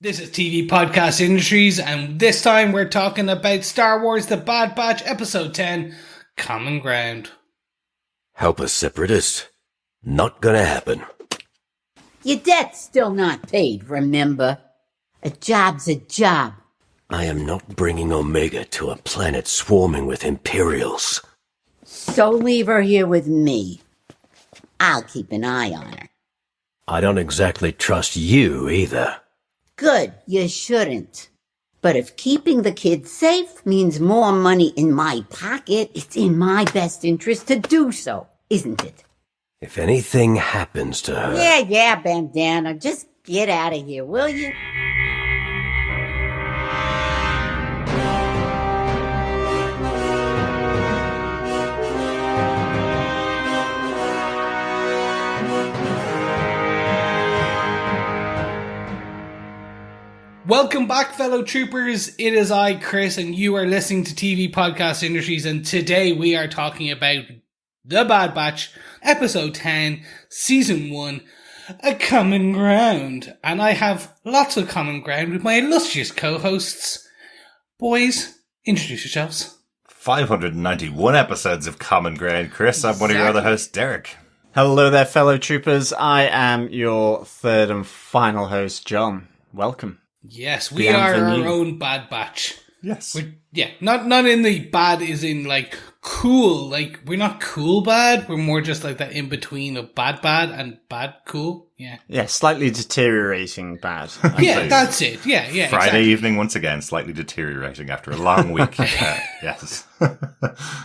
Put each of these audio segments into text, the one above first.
This is TV Podcast Industries, and this time we're talking about Star Wars The Bad Batch Episode 10, Common Ground. Help us, Separatist. Not gonna happen. Your debt's still not paid, remember? A job's a job. I am not bringing Omega to a planet swarming with Imperials. So leave her here with me. I'll keep an eye on her. I don't exactly trust you either. Good, you shouldn't. But if keeping the kids safe means more money in my pocket, it's in my best interest to do so, isn't it? If anything happens to her... Yeah, Bandana. Just get out of here, will you? Welcome back, fellow troopers. It is I, Chris, and you are listening to TV Podcast Industries, and today we are talking about The Bad Batch, Episode 10, Season 1, A Common Ground. And I have lots of common ground with my illustrious co-hosts. Boys, introduce yourselves. 591 episodes of Common Ground, Chris. I'm one of your other hosts, Derek. Hello there, fellow troopers. I am your third and final host, John. Welcome. Yes, we are our own Bad Batch. Yes. Not in the bad is in like cool. Like, we're not cool bad. We're more just like that in between of bad and bad cool. Yeah. Yeah, slightly deteriorating bad. Yeah, that's it. Yeah, Friday exactly. evening, once again, slightly deteriorating after a long week. Yes.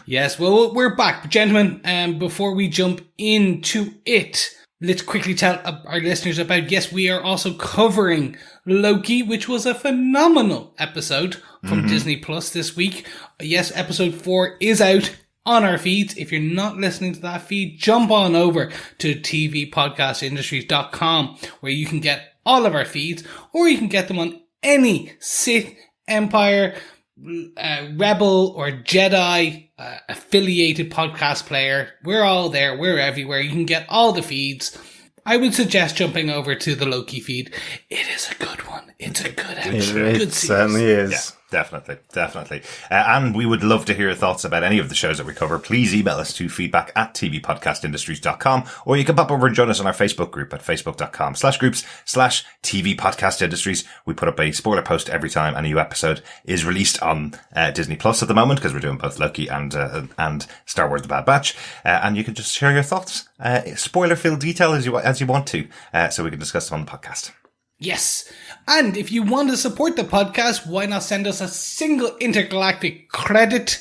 Yes, well, we're back. Gentlemen, before we jump into it, let's quickly tell our listeners about, yes, we are also covering Loki, which was a phenomenal episode from Disney Plus this week. Yes, episode 4 is out on our feeds. If you're not listening to that feed, jump on over to tvpodcastindustries.com, where you can get all of our feeds, or you can get them on any Sith, Empire, Rebel, or Jedi affiliated podcast player. We're all there. We're everywhere. You can get all the feeds. I would suggest jumping over to the Loki feed. It is a good one. It's a good episode. It certainly is. Yeah, definitely. And we would love to hear your thoughts about any of the shows that we cover. Please email us to feedback@tvpodcastindustries.com, or you can pop over and join us on our Facebook group at facebook.com/groups/tvpodcastindustries. We put up a spoiler post every time a new episode is released on Disney Plus at the moment, because we're doing both Loki and Star Wars The Bad Batch. And you can just share your thoughts, spoiler-filled detail as you want to, so we can discuss them on the podcast. Yes. And if you want to support the podcast, why not send us a single intergalactic credit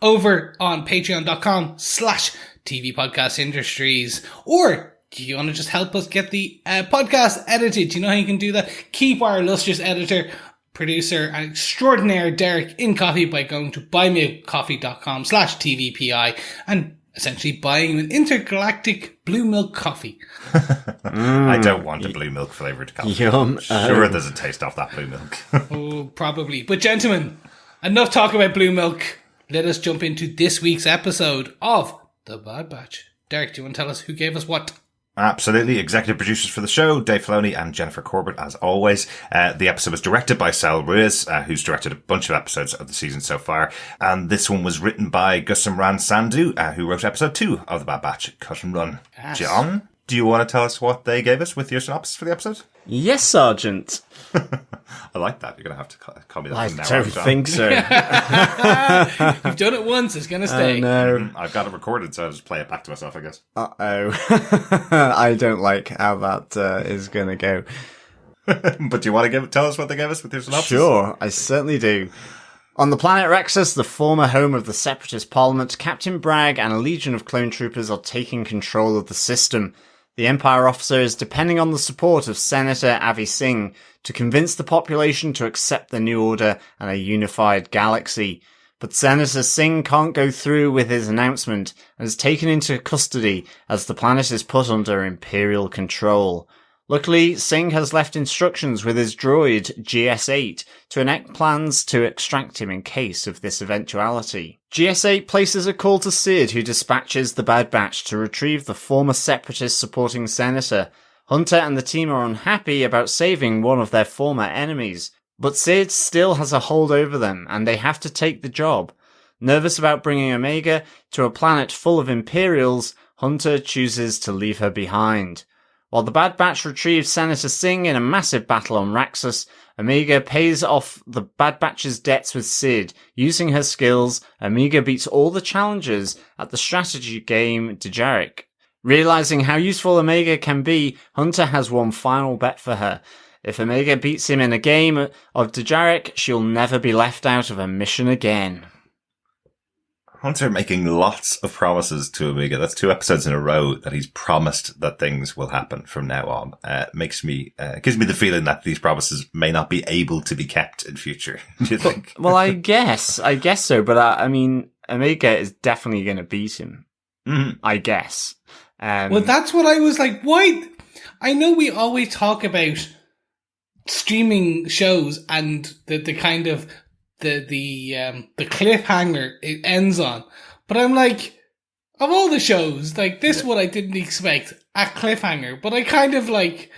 over on patreon.com/TV Podcast Industries. Or do you want to just help us get the podcast edited? Do you know how you can do that? Keep our illustrious editor, producer, and extraordinaire Derek in coffee by going to buymeacoffee.com/TVPI and essentially buying an intergalactic blue milk coffee. I don't want a blue milk flavoured coffee. Yum. Sure, there's a taste off that blue milk. Oh, probably. But gentlemen, enough talk about blue milk. Let us jump into this week's episode of The Bad Batch. Derek, do you want to tell us who gave us what? Absolutely. Executive producers for the show, Dave Filoni and Jennifer Corbett, as always. The episode was directed by Sal Ruiz, who's directed a bunch of episodes of the season so far. And this one was written by Gusam Sandhu, who wrote episode 2 of The Bad Batch, Cut and Run. Yes. John, do you want to tell us what they gave us with your synopsis for the episode? Yes, Sergeant. I like that. You're going to have to call me that I from now on, don't John. think so. You've done it once, it's going to stay. Oh, no. I've got it recorded, so I'll just play it back to myself, I guess. Uh-oh. I don't like how that is going to go. But do you want to tell us what they gave us with your synopsis? Sure, I certainly do. On the planet Raxus, the former home of the Separatist Parliament, Captain Bragg and a legion of clone troopers are taking control of the system. The Empire officer is depending on the support of Senator Avi Singh to convince the population to accept the new order and a unified galaxy. But Senator Singh can't go through with his announcement and is taken into custody as the planet is put under Imperial control. Luckily, Singh has left instructions with his droid, GS-8, to enact plans to extract him in case of this eventuality. GS-8 places a call to Sid, who dispatches the Bad Batch to retrieve the former Separatist supporting senator. Hunter and the team are unhappy about saving one of their former enemies, but Sid still has a hold over them, and they have to take the job. Nervous about bringing Omega to a planet full of Imperials, Hunter chooses to leave her behind. While the Bad Batch retrieves Senator Singh in a massive battle on Raxus, Omega pays off the Bad Batch's debts with Sid. Using her skills, Omega beats all the challengers at the strategy game Dejarik. Realizing how useful Omega can be, Hunter has one final bet for her. If Omega beats him in a game of Dejarik, she'll never be left out of a mission again. Hunter making lots of promises to Omega. That's 2 episodes in a row that he's promised that things will happen from now on. Gives me the feeling that these promises may not be able to be kept in future. Do you think? Well, I guess so. But I mean, Omega is definitely going to beat him. Mm-hmm. I guess. Well, that's what I was like. Why? I know we always talk about streaming shows and the kind of the cliffhanger it ends on, but I'm like, of all the shows, like this one I didn't expect a cliffhanger, but I kind of like,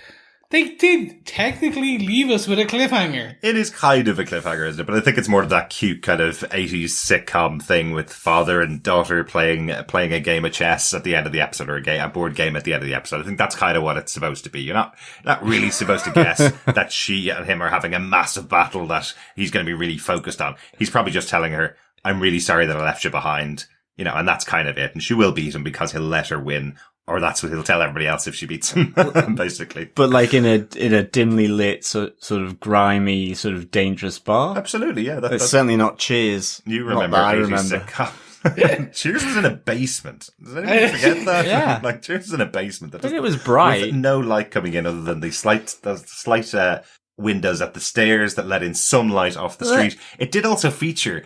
they did technically leave us with a cliffhanger. It is kind of a cliffhanger, isn't it? But I think it's more of that cute kind of 80s sitcom thing with father and daughter playing a game of chess at the end of the episode, or a board game at the end of the episode. I think that's kind of what it's supposed to be. You're not really supposed to guess that she and him are having a massive battle that he's going to be really focused on. He's probably just telling her, I'm really sorry that I left you behind, and that's kind of it. And she will beat him because he'll let her win. Or that's what he'll tell everybody else if she beats him, basically. But like in a dimly lit, sort of grimy, sort of dangerous bar. Absolutely, yeah. It's certainly not Cheers. You remember? I remember. Cheers was in a basement. Does anyone forget that? Yeah. Like Cheers was in a basement. But it was bright. With no light coming in other than the slight windows at the stairs that let in sunlight off the street. It did also feature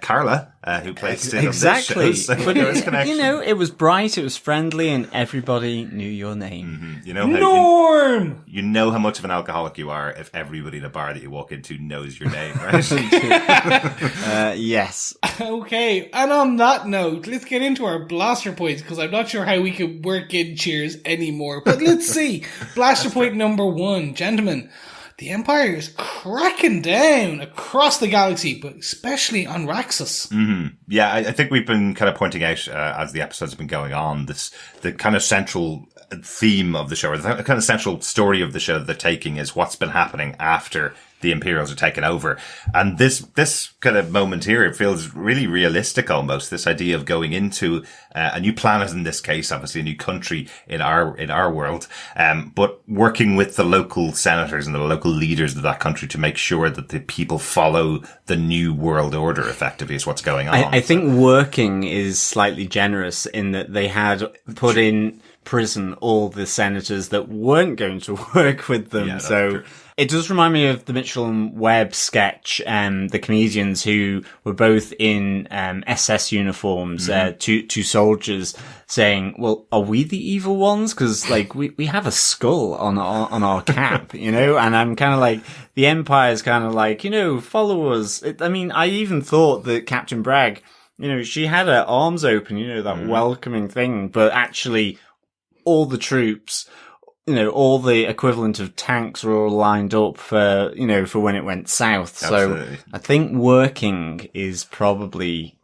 Carla, who plays Sid exactly. on this show. So but there was connection. It was bright, it was friendly, and everybody knew your name. Mm-hmm. You know how Norm! You know how much of an alcoholic you are if everybody in a bar that you walk into knows your name, right? Yes. Okay, and on that note, let's get into our blaster points, because I'm not sure how we can work in Cheers anymore. But let's see. Blaster point number 1. Gentlemen, the Empire is cracking down across the galaxy, but especially on Raxus. Mm-hmm. Yeah, I think we've been kind of pointing out as the episodes have been going on, the kind of central theme of the show, or the kind of central story of the show that they're taking is what's been happening after the Imperials are taken over. And this kind of moment here, it feels really realistic almost, this idea of going into a new planet, in this case, obviously a new country in our world, but working with the local senators and the local leaders of that country to make sure that the people follow the new world order effectively is what's going on. I think working is slightly generous in that they had put in prison all the senators that weren't going to work with them. Yeah, so true. It does remind me of the Mitchell and Webb sketch, the comedians who were both in SS uniforms, two soldiers saying, well, are we the evil ones? Because like we have a skull on our cap, and I'm kind of like, the Empire's kind of like, follow us. I even thought that Captain Bragg, she had her arms open, that welcoming thing, but actually all the troops, all the equivalent of tanks were all lined up for when it went south. Absolutely. So I think working is probably,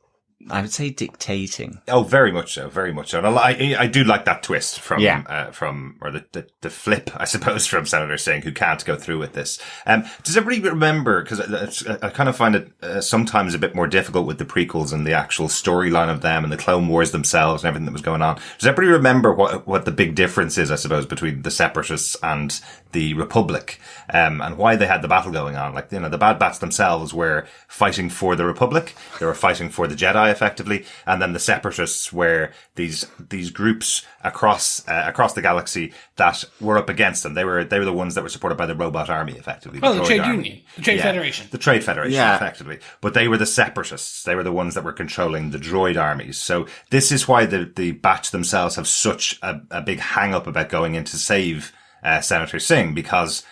I would say, dictating. Oh, very much so, very much so. And I do like that twist from the flip, I suppose, from Senator Singh, who can't go through with this. Does everybody remember, because I kind of find it sometimes a bit more difficult with the prequels and the actual storyline of them and the Clone Wars themselves and everything that was going on. Does everybody remember what the big difference is, I suppose, between the Separatists and the Republic, and why they had the battle going on? Like, the Bad Batch themselves were fighting for the Republic. They were fighting for the Jedi, effectively, and then the Separatists were these groups across the galaxy that were up against them. They were the ones that were supported by the robot army, effectively. The Trade Army. Union, the Trade Federation. The Trade Federation, effectively. But they were the Separatists. They were the ones that were controlling the droid armies. So this is why the Batch themselves have such a big hang-up about going in to save Senator Singh, because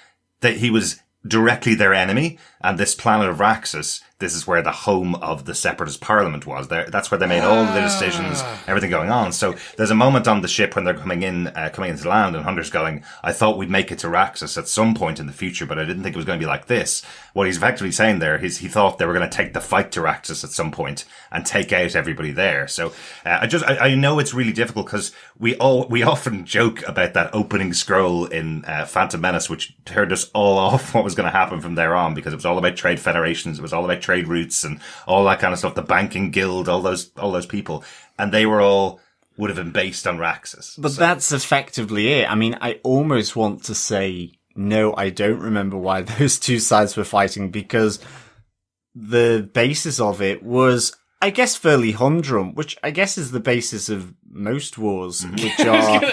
he was directly their enemy, and this planet of Raxus, this is where the home of the Separatist Parliament was. That's where they made all of the decisions, everything going on. So there's a moment on the ship when they're coming into land, and Hunter's going, I thought we'd make it to Raxus at some point in the future, but I didn't think it was going to be like this. What he's effectively saying there is he thought they were going to take the fight to Raxus at some point and take out everybody there. So I know it's really difficult because we often joke about that opening scroll in Phantom Menace, which turned us all off what was going to happen from there on, because it was all about trade federations, it was all about trade routes and all that kind of stuff, the banking guild, all those people, and they were all would have been based on Raxus. But that's effectively it. I mean, I almost want to say, no, I don't remember why those two sides were fighting, because the basis of it was, I guess, fairly humdrum, which I guess is the basis of most wars, you don't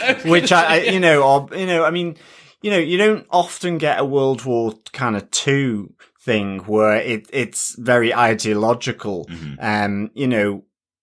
often get a World War kind of II thing where it's very ideological.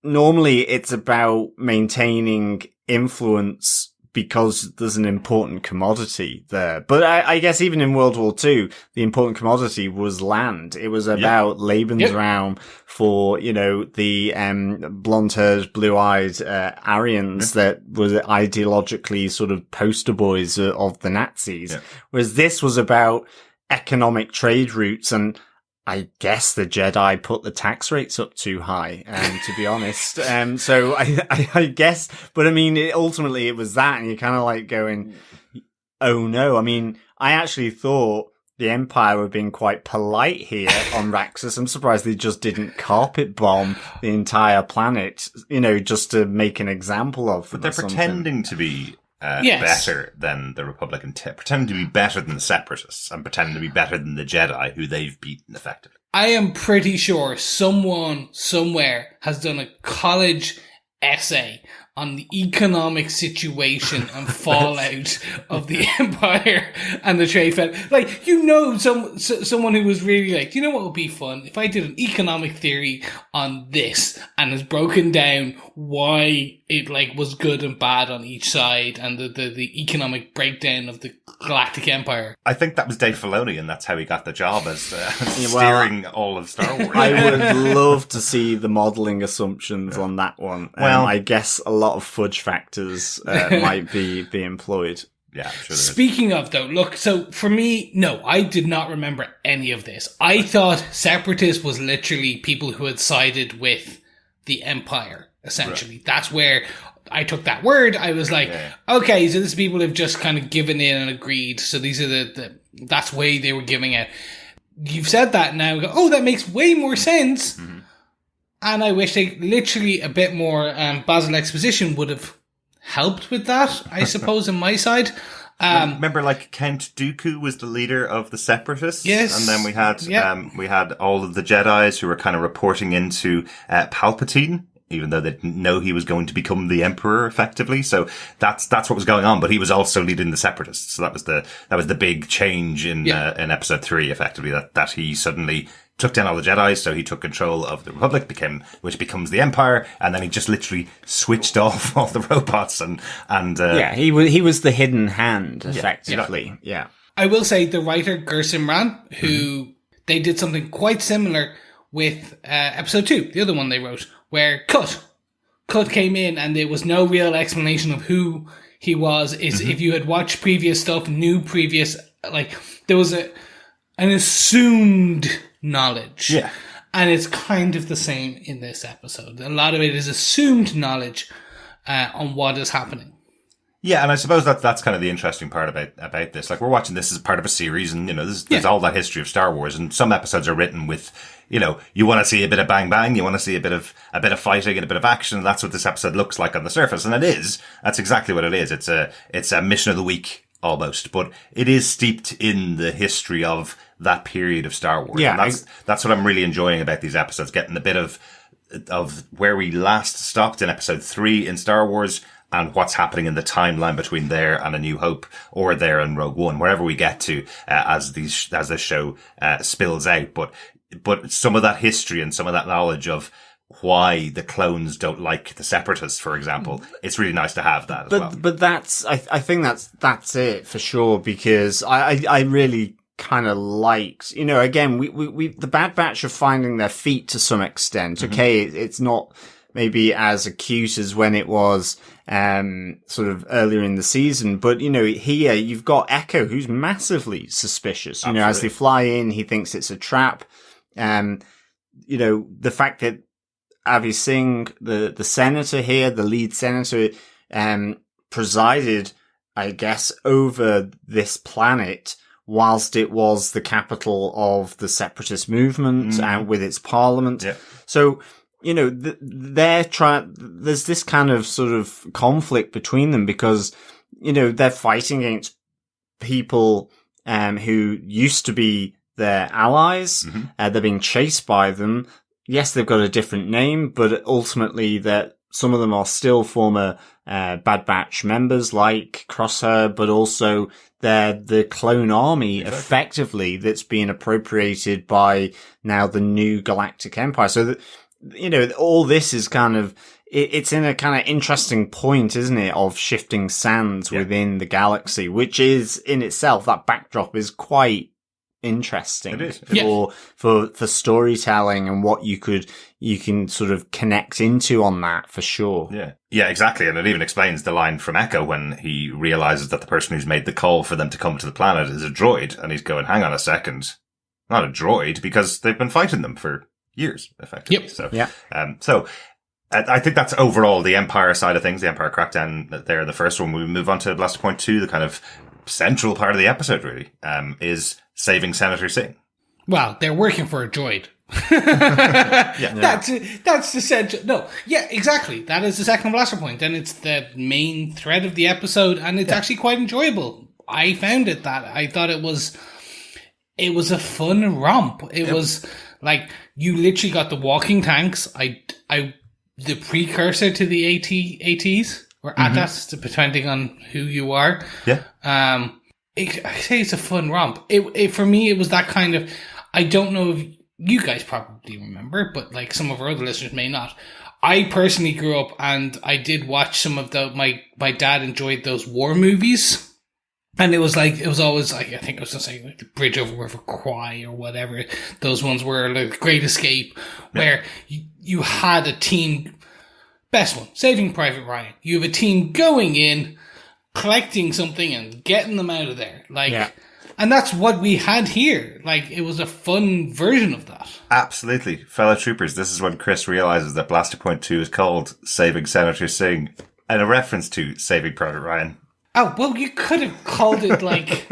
Normally it's about maintaining influence because there's an important commodity there. But I guess even in World War II, the important commodity was land. It was about Lebensraum for, the blonde-haired, blue-eyed Aryans that was ideologically sort of poster boys of the Nazis. Whereas this was about economic trade routes, and I guess the Jedi put the tax rates up too high, to be honest. So I guess, but I mean, ultimately it was that, and you're kind of like going, oh no. I mean, I actually thought the Empire were being quite polite here on Raxus. I'm surprised they just didn't carpet bomb the entire planet, just to make an example of them. But they're pretending to be better than the Republic, and pretending to be better than the Separatists, and pretending to be better than the Jedi, who they've beaten effectively. I am pretty sure someone somewhere has done a college essay on the economic situation and fallout of the Empire and the Trade Fed. Like, someone who was really like, you know what would be fun? If I did an economic theory on this and has broken down why it was good and bad on each side, and the economic breakdown of the Galactic Empire. I think that was Dave Filoni, and that's how he got the job as steering all of Star Wars. I would love to see the modelling assumptions on that one. Well, I guess a lot of fudge factors might be employed. Yeah, I'm sure. Speaking of, though, look, so for me, no, I did not remember any of this. I thought Separatist was literally people who had sided with the Empire, essentially. Right. That's where I took that word. I was like, okay, so these people have just kind of given in and agreed. So these are that's way they were giving it. You've said that now. Go, oh, that makes way more sense. Mm-hmm. And I wish they literally a bit more Basil exposition would have helped with that, I suppose, on my side. Remember, Count Dooku was the leader of the Separatists? Yes. And then we had all of the Jedis who were kind of reporting into Palpatine, even though they didn't know he was going to become the Emperor effectively. So that's what was going on. But he was also leading the Separatists. So that was the big change in episode 3, effectively, that he suddenly took down all the Jedi, so he took control of the Republic, which becomes the Empire, and then he just literally switched off all the robots and he was the hidden hand, effectively. Yeah. I will say the writer Gerson Ran, who they did something quite similar with episode 2, the other one they wrote, where Cut came in and there was no real explanation of who he was. If you had watched previous stuff, there was an assumed knowledge. Yeah. And it's kind of the same in this episode. A lot of it is assumed knowledge on what is happening. Yeah, and I suppose that's kind of the interesting part about this. We're watching this as part of a series, and there's all that history of Star Wars, and some episodes are written with, you want to see a bit of bang bang, you want to see a bit of fighting and a bit of action, and that's what this episode looks like on the surface, and it is. That's exactly what it is. It's a mission of the week almost, but it is steeped in the history of that period of Star Wars. Yeah, and that's what I'm really enjoying about these episodes, getting a bit of where we last stopped in episode 3 in Star Wars, and what's happening in the timeline between there and A New Hope, or there and Rogue One, wherever we get to, as this show, spills out. But some of that history and some of that knowledge of why the clones don't like the Separatists, for example, it's really nice to have that as well. But I think that's it for sure, because I really kind of liked. You know, again, we the Bad Batch are finding their feet to some extent. Okay, it's not maybe as acute as when it was sort of earlier in the season, but you know, here you've got Echo, who's massively suspicious. You know, as they fly in, he thinks it's a trap. You know, the fact that Avi Singh, the senator here, the lead senator, presided, I guess, over this planet whilst it was the capital of the separatist movement and with its parliament. Yeah. So, you know, there's this kind of sort of conflict between them because, you know, they're fighting against people who used to be their allies. They're being chased by them. Yes, they've got a different name, but ultimately that some of them are still former Bad Batch members like Crosshair, but also they're the clone army effectively that's being appropriated by now the new Galactic Empire. So that, you know, all this is kind of, it's in a kind of interesting point, isn't it, of shifting sands within the galaxy, which is in itself, that backdrop is quite interesting. It is. For storytelling and what you can sort of connect into on that for sure. Yeah, exactly. And it even explains the line from Echo when he realizes that the person who's made the call for them to come to the planet is a droid, and he's going, hang on a second, not a droid, because they've been fighting them for years, effectively. So I think that's overall the Empire side of things, the Empire crackdown there. The first one, we move on to Blaster Point 2, the kind of central part of the episode really, is saving Senator Singh. Well, they're working for a droid. That's the central. No, yeah, exactly. That is the second Blaster Point, and it's the main thread of the episode, and it's actually quite enjoyable. I found it that I thought it was a fun romp. It was like you literally got the walking tanks. The precursor to the ATs or ATAS, depending on who you are. Yeah. I say it's a fun romp. It for me, it was that kind of. I don't know if you guys probably remember, but like some of our other listeners may not. I personally grew up and I did watch some of my dad enjoyed those war movies. And it was always like, I think I was going to say like the Bridge over River Kwai or whatever. Those ones were like Great Escape, where you had a team, best one, Saving Private Ryan. You have a team going in, collecting something and getting them out of there. And that's what we had here. Like, it was a fun version of that. Absolutely. Fellow troopers, this is when Chris realizes that Blaster Point 2 is called Saving Senator Singh, and a reference to Saving Private Ryan. Oh, well, you could have called it like...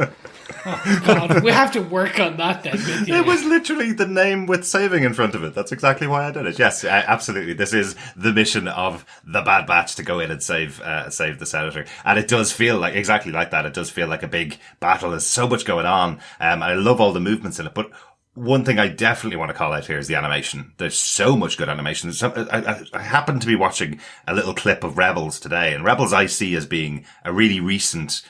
Oh, God. We have to work on that then. It was literally the name with saving in front of it. That's exactly why I did it. Yes, absolutely. This is the mission of the Bad Batch to go in and save the Senator. And it does feel like, exactly like that. It does feel like a big battle. There's so much going on. And I love all the movements in it. But one thing I definitely want to call out here is the animation. There's so much good animation. I happened to be watching a little clip of Rebels today, and Rebels I see as being a really recent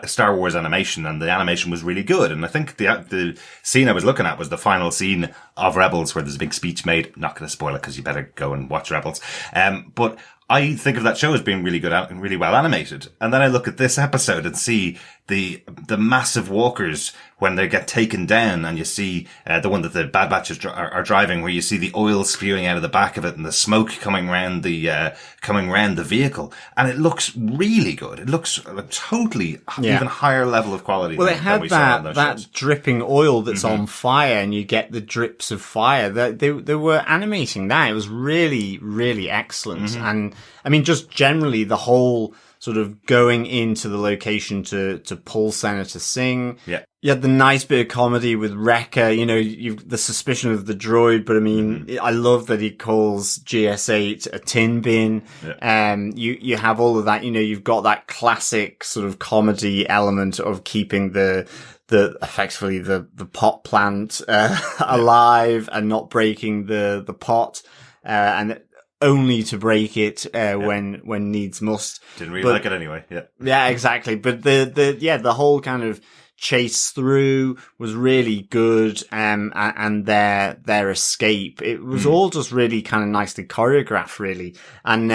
Star Wars animation, and the animation was really good. And I think the scene I was looking at was the final scene of Rebels, where there's a big speech made. Not going to spoil it because you better go and watch Rebels. But I think of that show as being really good and really well animated. And then I look at this episode and see the massive walkers when they get taken down, and you see the one that the Bad Batches are driving, where you see the oil spewing out of the back of it and the smoke coming round the vehicle, and it looks really good. It looks a totally even higher level of quality. Well, it had that dripping oil that's on fire, and you get the drips of fire. They were animating that. It was really, really excellent. And I mean, just generally the whole sort of going into the location to pull Senator Singh. Yeah. You had the nice bit of comedy with Wrecker, you know, you've the suspicion of the droid, but I mean, I love that he calls GS8 a tin bin. Yeah. You have all of that, you know, you've got that classic sort of comedy element of keeping the effectively the pot plant, alive and not breaking the pot, and only to break it when needs must. Didn't really like it anyway. Yeah, exactly. But the whole kind of chase through was really good, and their escape. It was all just really kind of nicely choreographed, really. And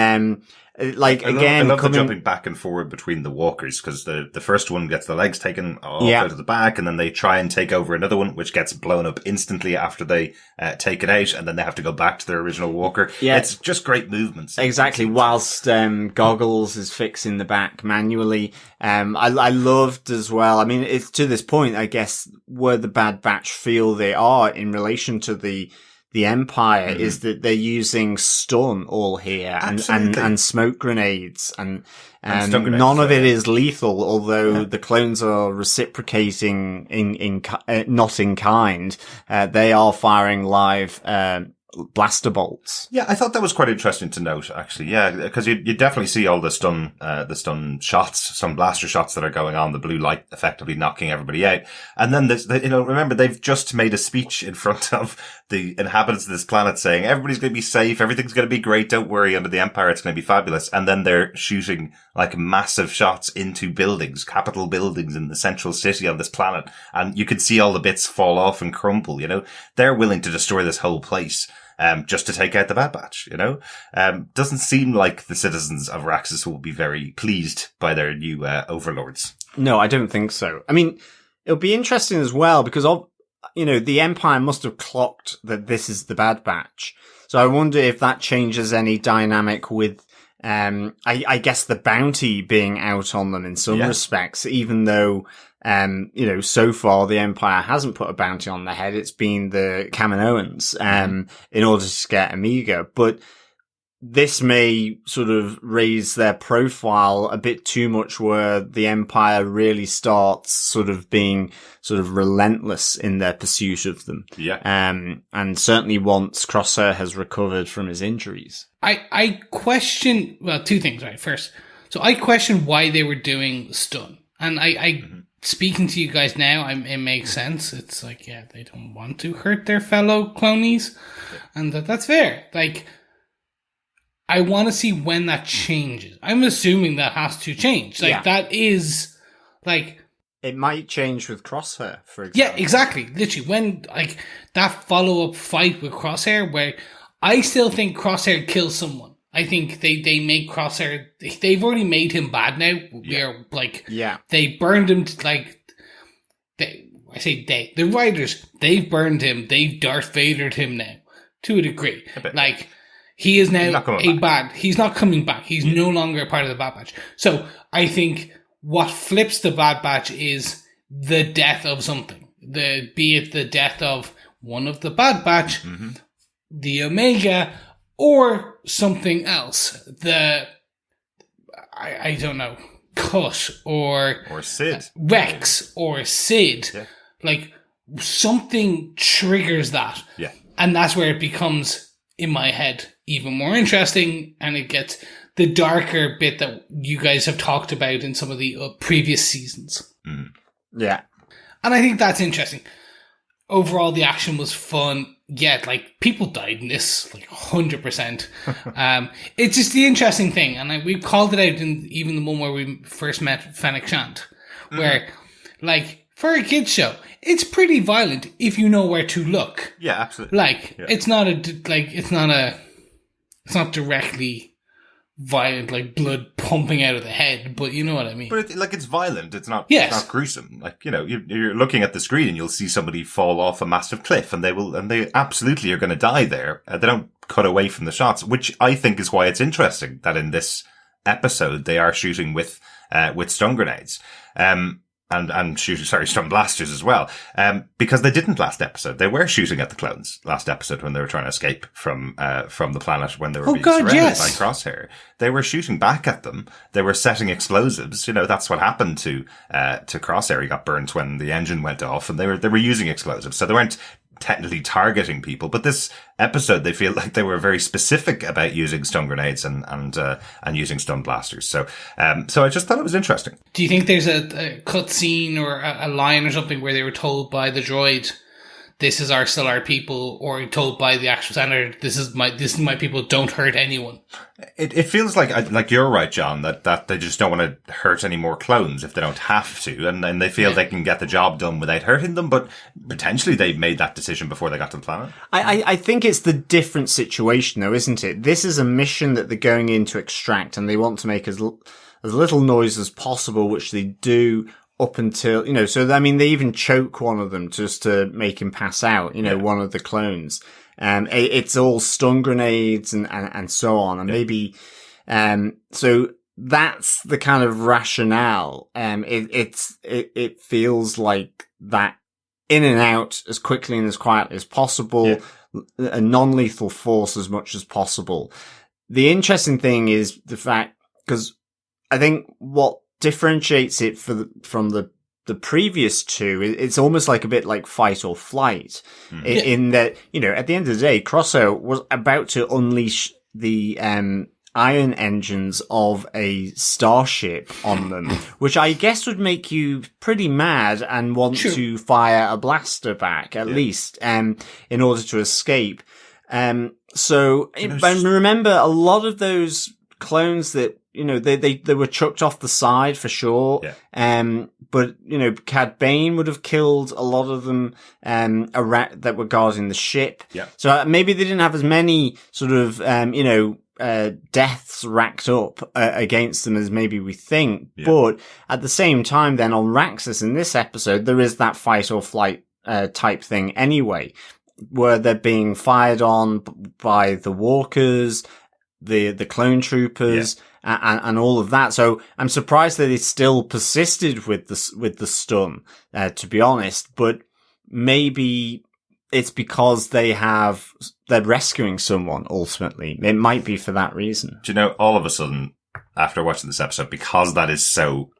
Like, I again, love the jumping back and forward between the walkers, because the first one gets the legs taken off out of the back, and then they try and take over another one, which gets blown up instantly after they take it out, and then they have to go back to their original walker. Yeah. It's just great movements. Exactly. Whilst Goggles is fixing the back manually. I loved as well. I mean, it's to this point, I guess, where the Bad Batch feel they are in relation to the Empire is that they're using stun all here and smoke grenades and none of it is lethal, although the clones are reciprocating not in kind. They are firing live blaster bolts. Yeah, I thought that was quite interesting to note, actually. Yeah, because you definitely see all the stun shots, some blaster shots that are going on, the blue light effectively knocking everybody out. And then remember, they've just made a speech in front of the inhabitants of this planet saying, everybody's going to be safe, everything's going to be great, don't worry, under the Empire it's going to be fabulous. And then they're shooting like massive shots into buildings, capital buildings in the central city of this planet. And you can see all the bits fall off and crumble, They're willing to destroy this whole place. Just to take out the Bad Batch, Doesn't seem like the citizens of Raxus will be very pleased by their new overlords. No, I don't think so. I mean, it'll be interesting as well because the Empire must have clocked that this is the Bad Batch. So I wonder if that changes any dynamic with, I guess the bounty being out on them in some respects, even though, so far the Empire hasn't put a bounty on their head. It's been the Kaminoans, in order to get Omega. But this may sort of raise their profile a bit too much where the Empire really starts sort of being sort of relentless in their pursuit of them. Yeah. And certainly once Crosshair has recovered from his injuries. I question, two things, right? First, so I question why they were doing stun. And speaking to you guys now, it makes sense. It's like, they don't want to hurt their fellow clonies. And that's fair. Like, I want to see when that changes. I'm assuming that has to change. Like, that is, like... It might change with Crosshair, for example. Yeah, exactly. Literally, when, like, that follow-up fight with Crosshair, where I still think Crosshair kills someone. I think they make Crosshair... They've already made him bad now. We are, like... Yeah. They burned him, the writers, they've burned him. They've Darth Vadered him now. To a degree. Like... He is now he's not coming back. He's no longer a part of the Bad Batch. So I think what flips the Bad Batch is the death of something. Be it the death of one of the Bad Batch, the Omega, or something else. I don't know, Cut or Sid. Rex or Sid. Yeah. Like something triggers that. Yeah. And that's where it becomes, in my head, even more interesting, and it gets the darker bit that you guys have talked about in some of the previous seasons. Yeah. And I think that's interesting. Overall, the action was fun. Yeah, like, people died in this, like, 100%. It's just the interesting thing, and we called it out in even the one where we first met Fennec Shand, where, like, for a kids show, it's pretty violent if you know where to look. Yeah, absolutely. Like, it's not directly violent, like blood pumping out of the head, but you know what I mean. But it's violent. It's not gruesome. Like, you're looking at the screen and you'll see somebody fall off a massive cliff, and they absolutely are going to die there. They don't cut away from the shots, which I think is why it's interesting that in this episode they are shooting with stun grenades. And stun blasters as well. Because they didn't last episode. They were shooting at the clones last episode when they were trying to escape from the planet when they were being surrounded by Crosshair. They were shooting back at them. They were setting explosives. That's what happened to Crosshair. He got burnt when the engine went off, and they were using explosives. So they weren't technically targeting people, but this episode they feel like they were very specific about using stun grenades and using stun blasters. So I just thought it was interesting. Do you think there's a cut scene or a line or something where they were told by the droid this is still our people, or told by the actual senator, this is my people, don't hurt anyone. It feels like you're right, John, that they just don't want to hurt any more clones if they don't have to, and they feel they can get the job done without hurting them, but potentially they made that decision before they got to the planet. I think it's the different situation though, isn't it? This is a mission that they're going in to extract, and they want to make as little noise as possible, which they do up until, so I mean, they even choke one of them just to make him pass out, one of the clones. It's all stun grenades and so on. And maybe, so that's the kind of rationale. It feels like that in and out as quickly and as quietly as possible, a non-lethal force as much as possible. The interesting thing is the fact, because I think what differentiates it from the previous two, it's almost like a bit like fight or flight, in that, at the end of the day, Crosso was about to unleash the ion engines of a starship on them, which I guess would make you pretty mad and want to fire a blaster back, at least, in order to escape. So, but remember, a lot of those clones that, they were chucked off the side for sure. Yeah. But, Cad Bane would have killed a lot of them, that were guarding the ship. Yeah. So maybe they didn't have as many sort of, deaths racked up against them as maybe we think. Yeah. But at the same time, then on Raxus in this episode, there is that fight or flight, type thing anyway, where they're being fired on by the walkers, the clone troopers, and all of that. So I'm surprised that it still persisted with the stun, to be honest, but maybe it's because they're rescuing someone ultimately. It might be for that reason. Do you know, all of a sudden, after watching this episode, because that is so,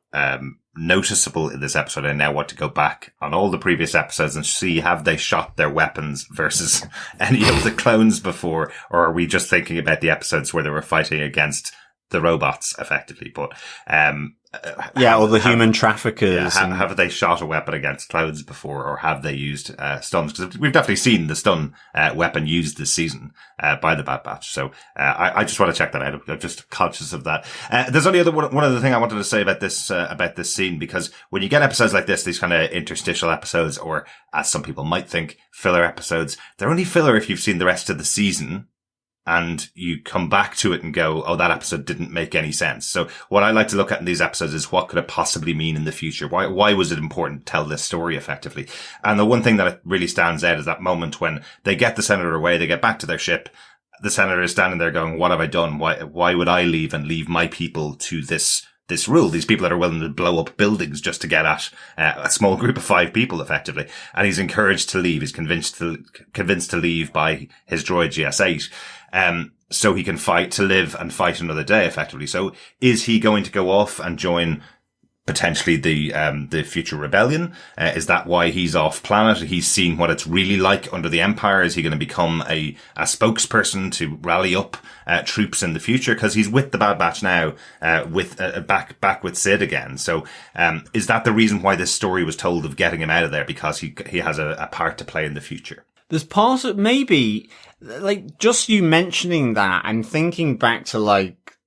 noticeable in this episode, I now want to go back on all the previous episodes and see, have they shot their weapons versus any of the clones before, or are we just thinking about the episodes where they were fighting against the robots effectively? But or the human traffickers. Have they shot a weapon against clones before, or have they used stuns? Because we've definitely seen the stun weapon used this season by the Bad Batch. So I just want to check that out. I'm just conscious of that. There's only one other thing I wanted to say about this scene, because when you get episodes like this, these kind of interstitial episodes, or as some people might think, filler episodes, they're only filler if you've seen the rest of the season and you come back to it and go, oh, that episode didn't make any sense. So what I like to look at in these episodes is, what could it possibly mean in the future? Why was it important to tell this story effectively? And the one thing that really stands out is that moment when they get the senator away, they get back to their ship. The senator is standing there going, what have I done? Why would I leave and leave my people to this rule? These people that are willing to blow up buildings just to get at a small group of 5 people effectively. And he's encouraged to leave. He's convinced to leave by his droid GS8. So he can fight to live and fight another day effectively. So is he going to go off and join potentially the future rebellion? Is that why he's off planet? He's seen what it's really like under the Empire. Is he going to become a spokesperson to rally up troops in the future? Because he's with the Bad Batch now, with back with Sid again. So is that the reason why this story was told of getting him out of there? Because he has a part to play in the future. There's part of, maybe, like, just you mentioning that, I'm thinking back to, like,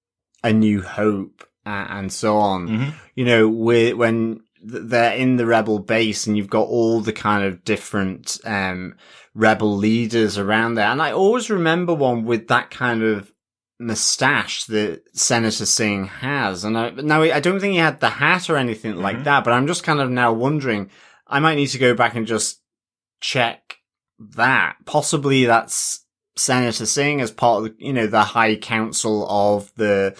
A New Hope and so on. Mm-hmm. When they're in the rebel base and you've got all the kind of different rebel leaders around there. And I always remember one with that kind of mustache that Senator Singh has. And I don't think he had the hat or anything mm-hmm. like that, but I'm just kind of now wondering, I might need to go back and just check that. Possibly that's Senator Singh as part of the High Council of the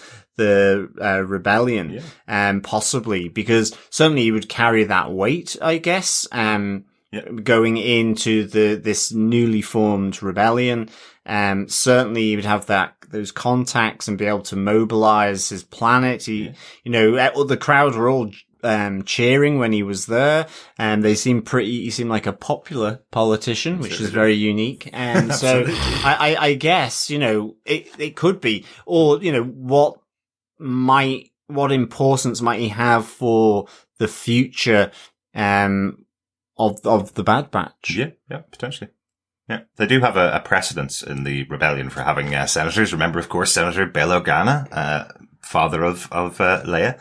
rebellion, possibly, because certainly he would carry that weight, I guess, going into this newly formed rebellion. Certainly he would have those contacts and be able to mobilize his planet. The crowd were all cheering when he was there, and he seemed like a popular politician, which is very unique. And so I guess, it could be, or, what importance might he have for the future, of the Bad Batch. Yeah, potentially. Yeah, they do have a precedence in the rebellion for having senators. Remember, of course, Senator Bail Organa, father of Leia,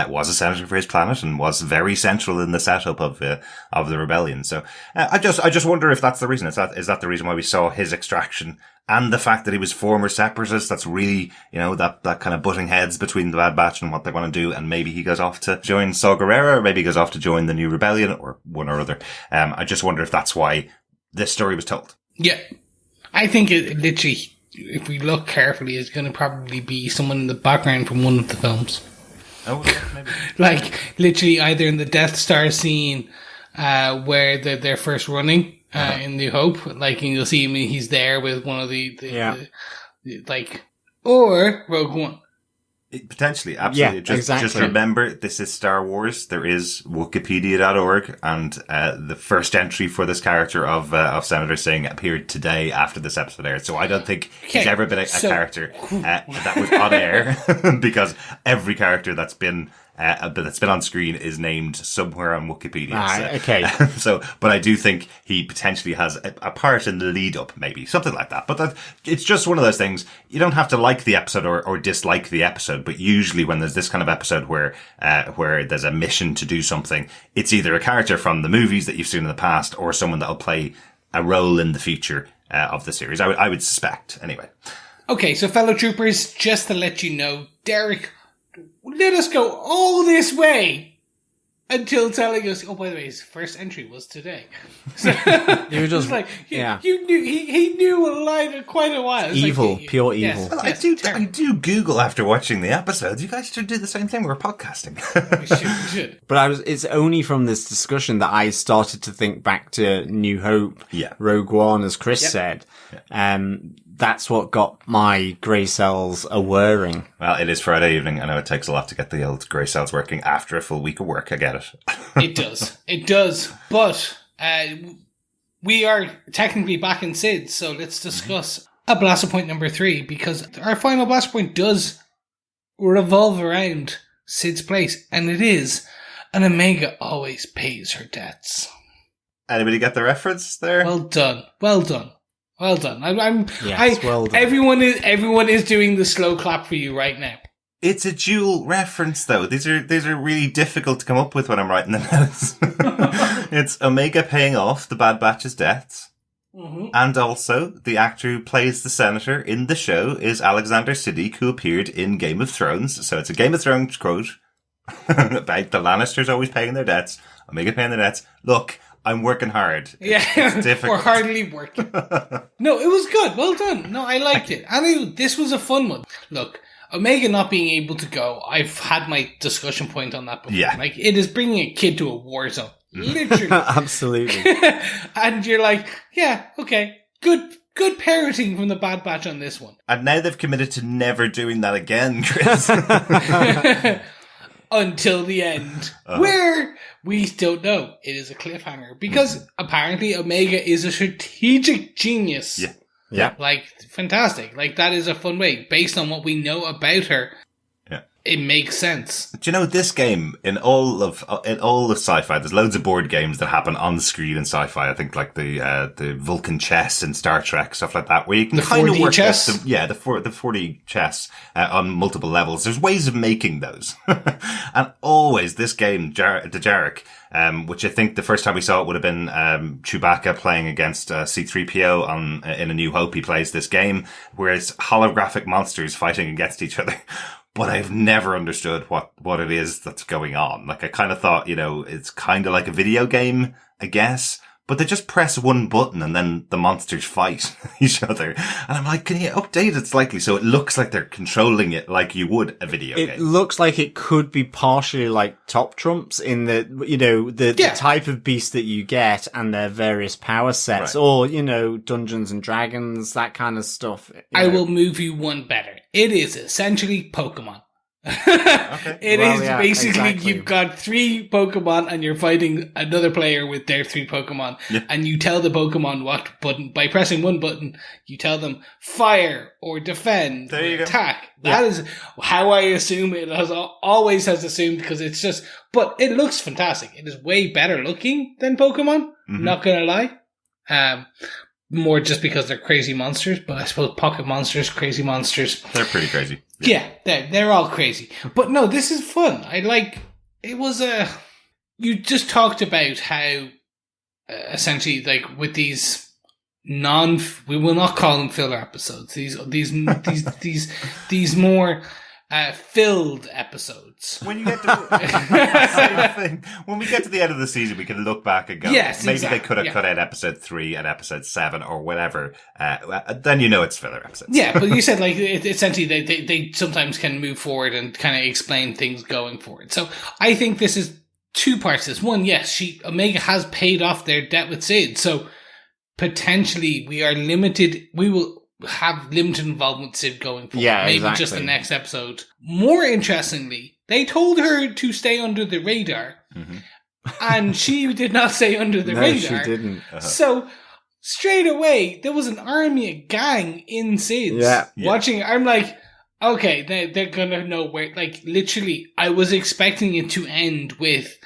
was a senator for his planet and was very central in the setup of the rebellion. So I just wonder if that's the reason. Is that the reason why we saw his extraction and the fact that he was former separatist? That's really, that kind of butting heads between the Bad Batch and what they want to do. And maybe he goes off to join Saw Gerrera, or maybe he goes off to join the new rebellion, or one or other. I just wonder if that's why this story was told. Yeah. I think it literally, if we look carefully, is going to probably be someone in the background from one of the films. Oh, yeah, maybe. Like, literally either in the Death Star scene, where they're first running, in New Hope. Like, and you'll see him, he's there with one of the or Rogue One. Potentially, absolutely. Yeah, exactly. Just remember, this is Star Wars. There is Wikipedia.org, and the first entry for this character of Senator Singh appeared today after this episode aired. So I don't think he's ever been a character that was on air, because every character that's been on screen is named somewhere on Wikipedia. Okay. But I do think he potentially has a part in the lead up, maybe something like that. But it's just one of those things. You don't have to like the episode or dislike the episode, but usually when there's this kind of episode where there's a mission to do something, it's either a character from the movies that you've seen in the past or someone that'll play a role in the future of the series. I would suspect, anyway. Okay, so fellow troopers, just to let you know, Derek let us go all this way until telling us, oh, by the way, his first entry was today. So, you were just like, you knew, he knew a line quite a while. Evil, pure evil. Well, I do Google after watching the episodes. You guys should do the same thing. We're podcasting. We should. But it's only from this discussion that I started to think back to New Hope, Rogue One, as Chris said. Yeah. That's what got my grey cells a-whirring. Well, it is Friday evening. I know it takes a lot to get the old grey cells working after a full week of work. I get it. It does. But we are technically back in SID, so let's discuss a blaster point number 3, because our final blaster point does revolve around Sid's place, and it is an Omega always pays her debts. Anybody get the reference there? Well done. Well done. Well done. Everyone is doing the slow clap for you right now. It's a dual reference, though. These are really difficult to come up with when I'm writing the notes. It's Omega paying off the Bad Batch's debts, and also the actor who plays the senator in the show is Alexander Siddig, who appeared in Game of Thrones. So it's a Game of Thrones quote about the Lannisters always paying their debts, Omega paying their debts. Look, I'm working hard. It's difficult. We're hardly working. No, it was good. Well done. No, I liked it. I mean, this was a fun one. Look, Omega not being able to go, I've had my discussion point on that before. Yeah. Like, it is bringing a kid to a war zone. Literally. Absolutely. And you're like, yeah, okay. Good parenting from the Bad Batch on this one. And now they've committed to never doing that again, Chris. Until the end, where we don't know. It is a cliffhanger, because apparently Omega is a strategic genius. Yeah. Like, fantastic. Like, that is a fun way. Based on what we know about her, it makes sense. Do you know, this game, in all of sci-fi, there's loads of board games that happen on screen in sci-fi. I think like the Vulcan chess in Star Trek, stuff like that, where you can the kind 4D of work chess? out the 4D chess on multiple levels. There's ways of making those. And always this game, the Jarek, which I think the first time we saw it would have been Chewbacca playing against C-3PO in A New Hope. He plays this game where it's holographic monsters fighting against each other. But I've never understood what it is that's going on. Like, I kind of thought, it's kind of like a video game, I guess. But they just press one button and then the monsters fight each other. And I'm like, can you update it slightly so it looks like they're controlling it like you would a video game? It looks like it could be partially like Top Trumps in the type of beast that you get and their various power sets, right. Or, Dungeons and Dragons, that kind of stuff. I will move you one better. It is essentially Pokemon. It Well, is yeah, basically exactly. you've got 3 Pokemon and you're fighting another player with their 3 Pokemon, and you tell the Pokemon what button by pressing one button. You tell them fire or defend There or you go. attack. That is how I assume it has always has assumed, because it's just. But it looks fantastic. It is way better looking than Pokemon. Not gonna lie. More just because they're crazy monsters, but I suppose pocket monsters, crazy monsters. They're pretty crazy. Yeah, they're all crazy. But no, this is fun. It was you just talked about how essentially, like, with these we will not call them filler episodes. These more filled episodes. When you get to same thing. When we get to the end of the season, we can look back and go, Yes, maybe exactly, they could have yeah. cut out episode 3 and episode 7 or whatever. Then you know it's filler episodes. Yeah, but you said, like, essentially they sometimes can move forward and kind of explain things going forward. So I think this is 2 parts to this. One, yes, Omega has paid off their debt with Sid, so potentially we will have limited involvement with Sid going forward. Yeah, maybe exactly. just the next episode. More interestingly, they told her to stay under the radar, and she did not stay under the No, radar. she didn't. So straight away, there was an army, a gang in Sid's Yeah. watching. I'm like, okay, they're gonna know where. Like, literally, I was expecting it to end with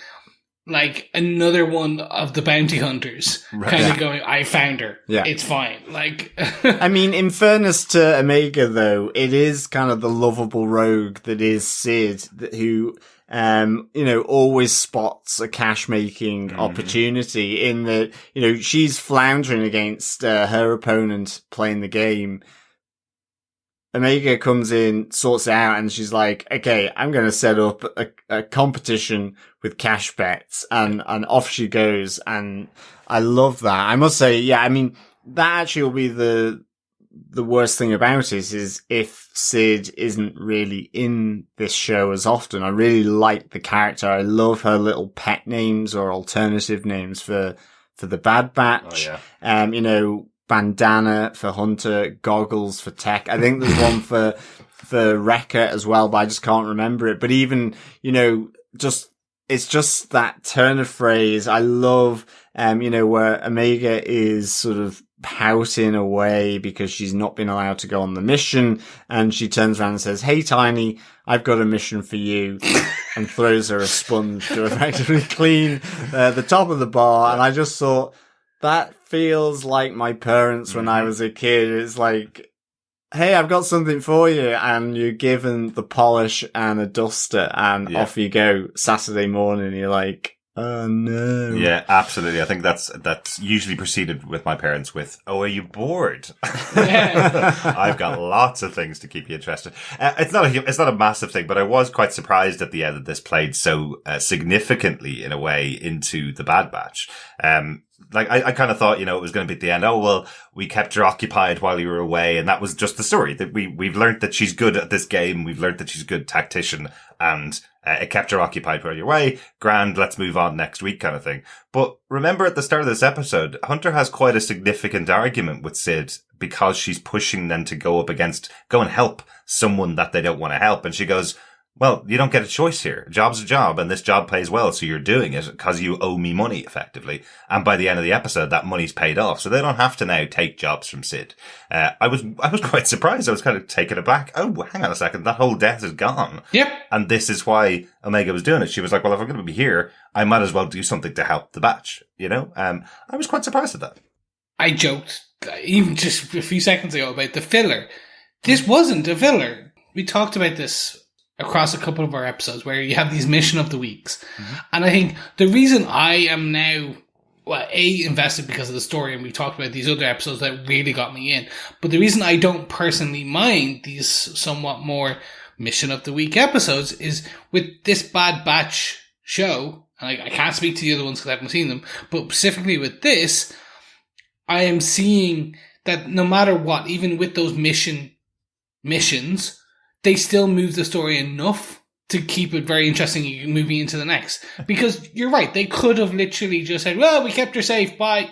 like another one of the bounty hunters kind of going, I found her. Yeah. It's fine. Like, I mean, in fairness to Omega, though, it is kind of the lovable rogue that is Sid, who, always spots a cash-making opportunity in that, she's floundering against her opponent playing the game. Omega comes in, sorts it out, and she's like, okay, I'm going to set up a competition with cash bets, and off she goes. And I love that. I must say, yeah, I mean, that actually will be the worst thing about it is if Sid isn't really in this show as often. I really like the character. I love her little pet names or alternative names for the Bad Batch. Oh, yeah. Bandana for Hunter, goggles for Tech. I think there's one for Wrecker as well, but I just can't remember it. But even, it's just that turn of phrase. I love, where Omega is sort of pouting away because she's not been allowed to go on the mission. And she turns around and says, hey, Tiny, I've got a mission for you. And throws her a sponge to effectively clean the top of the bar. And I just thought, that feels like my parents when I was a kid. It's like, hey, I've got something for you. And you're given the polish and a duster and off you go Saturday morning. You're like, oh no. Yeah, absolutely. I think that's usually preceded with my parents with, oh, are you bored? yeah. I've got lots of things to keep you interested. It's not a massive thing, but I was quite surprised at the end that this played so significantly in a way into the Bad Batch. I kind of thought, it was going to be at the end. Oh, well, we kept her occupied while you were away. And that was just the story that we've learned that she's good at this game. We've learned that she's a good tactician, and it kept her occupied while you're away. Grand. Let's move on next week kind of thing. But remember at the start of this episode, Hunter has quite a significant argument with Sid because she's pushing them to go and help someone that they don't want to help. And she goes, well, you don't get a choice here. A job's a job, and this job pays well, so you're doing it because you owe me money, effectively. And by the end of the episode, that money's paid off, so they don't have to now take jobs from Sid. I was quite surprised. I was kind of taken aback. Oh, hang on a second, that whole debt is gone. Yep. And this is why Omega was doing it. She was like, well, if I'm going to be here, I might as well do something to help the batch, I was quite surprised at that. I joked, even just a few seconds ago, about the filler. This wasn't a filler. We talked about this across a couple of our episodes where you have these mission of the weeks. And I think the reason I am now, invested because of the story, and we've talked about these other episodes that really got me in, but the reason I don't personally mind these somewhat more mission of the week episodes is with this Bad Batch show, and I can't speak to the other ones because I haven't seen them, but specifically with this, I am seeing that no matter what, even with those missions, they still move the story enough to keep it very interesting moving into the next. Because you're right, they could have literally just said, well, we kept her safe, bye.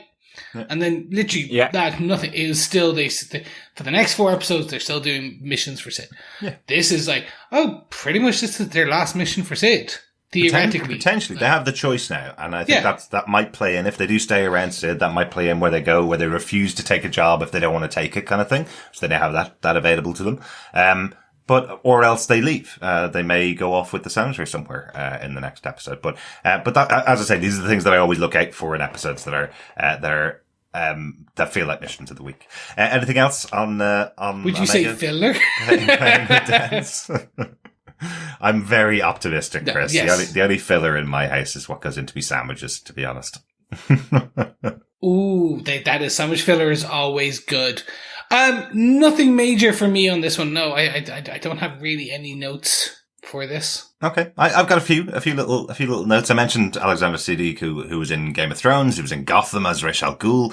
And then literally that nothing is still for the next 4 episodes they're still doing missions for Sid. Yeah. This is like, pretty much this is their last mission for Sid. Theoretically. Potentially. They have the choice now. And I think that might play in. If they do stay around Sid, that might play in where they go, where they refuse to take a job if they don't want to take it kind of thing. So they have that available to them. Or else they leave. They may go off with the senator somewhere, in the next episode. But that, as I say, these are the things that I always look out for in episodes that feel like missions of the week. Anything else on Would you say filler? I'm very optimistic, Chris. Yes. The only filler in my house is what goes into me sandwiches, to be honest. Ooh, that is sandwich filler is always good. Nothing major for me on this one. No, I don't have really any notes for this. Okay, I've got a few little notes. I mentioned Alexander Siddig, who was in Game of Thrones. He was in Gotham as Ra's al Ghul.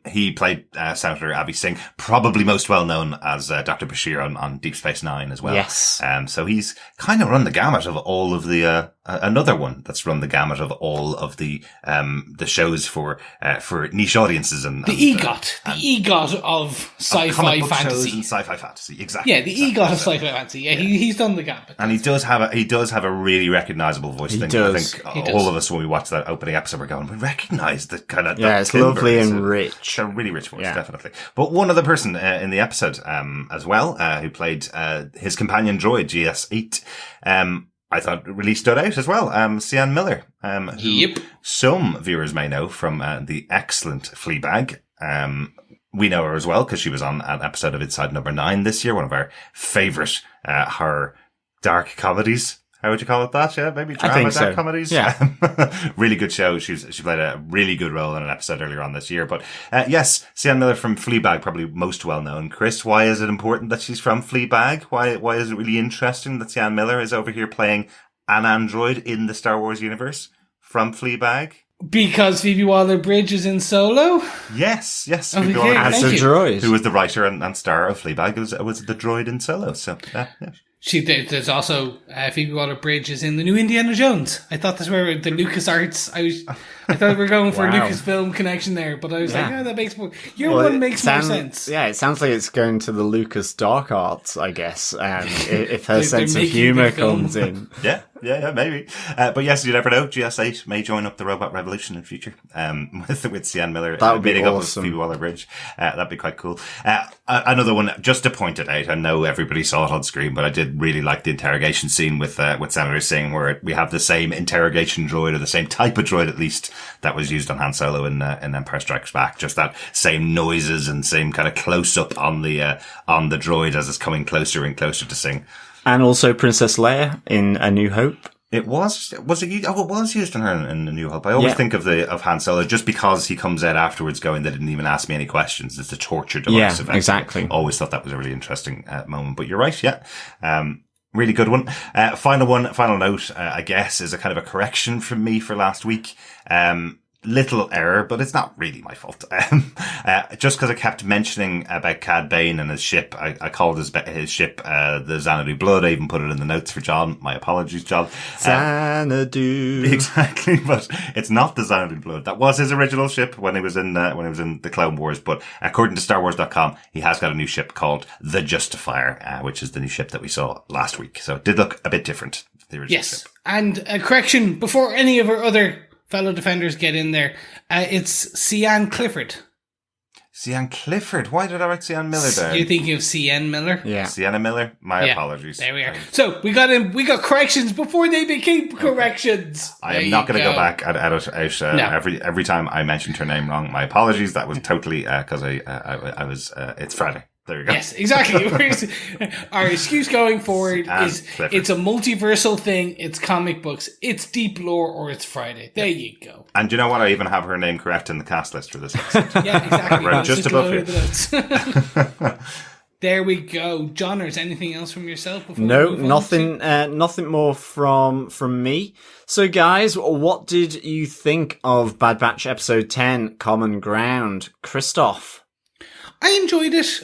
He played Senator Avi Singh, probably most well known as Dr. Bashir on Deep Space Nine as well. Yes. So he's kind of run the gamut of all of the another one that's run the gamut of all of the shows for niche audiences and the EGOT of sci-fi fantasy. Shows and sci-fi fantasy, exactly. Yeah, the EGOT of sci-fi fantasy. Yeah, he's done the gamut. And he does have a really recognizable voice. I think all of us, when we watched that opening episode, we're going, we recognise the kind of it's lovely and rich. It's a really rich voice, definitely. But one other person in the episode as well, who played his companion droid GS8, I thought really stood out as well. Sienna Miller, who some viewers may know from the excellent Fleabag. We know her as well because she was on an episode of Inside Number 9 this year, one of our favourite horror dark comedies. How would you call it that? Yeah, maybe drama dark comedies. Yeah. Really good show. She played a really good role in an episode earlier on this year. But yes, Sienna Miller from Fleabag, probably most well known. Chris, why is it important that she's from Fleabag? Why is it really interesting that Sienna Miller is over here playing an android in the Star Wars universe from Fleabag? Because Phoebe Waller-Bridge is in Solo? Yes. Okay, Phoebe Waller-Bridge, as a droid. Who was the writer and star of Fleabag, was the droid in Solo. So, yeah. There's also Phoebe Waller-Bridge is in the new Indiana Jones. I thought that's where the LucasArts. I thought we were going for a Lucasfilm connection there, but I was like, that makes more. One makes more sense. Yeah, it sounds like it's going to the Lucas Dark Arts, I guess. If her sense of humor comes in. Yeah, maybe. But yes, you never know. GS8 may join up the robot revolution in future. With Sienna Miller. That would be meeting awesome. Up with Phoebe Waller-Bridge. That'd be quite cool. Another one, just to point it out. I know everybody saw it on screen, but I did really like the interrogation scene with Senator Singh, where we have the same interrogation droid, or the same type of droid at least, that was used on Han Solo in Empire Strikes Back. Just that same noises and same kind of close up on the droid as it's coming closer and closer to Singh. And also Princess Leia in A New Hope. It was used on her in A New Hope. I always think of Han Solo just because he comes out afterwards going, they didn't even ask me any questions. It's a torture device. Yeah, exactly. Always thought that was a really interesting moment. But you're right, yeah. Really good one. Final note, I guess, is a kind of a correction from me for last week. Little error, but it's not really my fault. Just because I kept mentioning about Cad Bane and his ship, I called his ship the Xanadu Blood. I even put it in the notes for John. My apologies, John. Xanadu. Exactly, but it's not the Xanadu Blood. That was his original ship when he was in the Clone Wars. But according to StarWars.com, he has got a new ship called the Justifier, which is the new ship that we saw last week. So it did look a bit different. The original ship. And a correction before any of our other fellow defenders get in there. It's Sian Clifford. Sian Clifford? Why did I write Sian Miller down? You're thinking of Sienna Miller? Yeah. Sienna Miller? My apologies. There we are. So we got corrections before they became corrections. I am not going to go back and edit out every time I mentioned her name wrong. My apologies. That was totally because I was it's Friday. There you go. Yes, exactly. Our excuse going forward is Clifford. It's a multiversal thing, it's comic books, it's deep lore, or it's Friday. There you go. And you know what? I even have her name correct in the cast list for this episode. Yeah, exactly. Right, just above here. There we go. John, is anything else from yourself? No, nothing more from me. So guys, what did you think of Bad Batch episode 10, Common Ground? Christoph? I enjoyed it.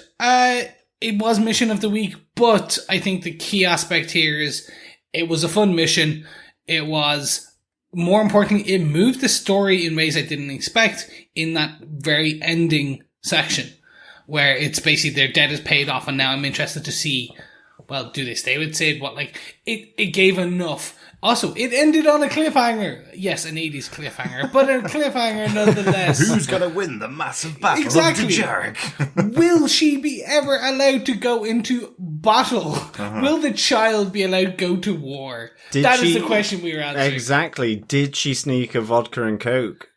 It was mission of the week, but I think the key aspect here is it was a fun mission. It was more importantly, it moved the story in ways I didn't expect in that very ending section, where it's basically their debt is paid off, and now I'm interested to see, well, do they stay with Sid? What, like, it gave enough. Also, it ended on a cliffhanger. Yes, an 80s cliffhanger, but a cliffhanger nonetheless. Who's going to win the massive battle Exactly. of Dejarik? Will she be ever allowed to go into battle? Will the child be allowed to go to war? That is the question we were answering. Exactly. Did she sneak a vodka and coke?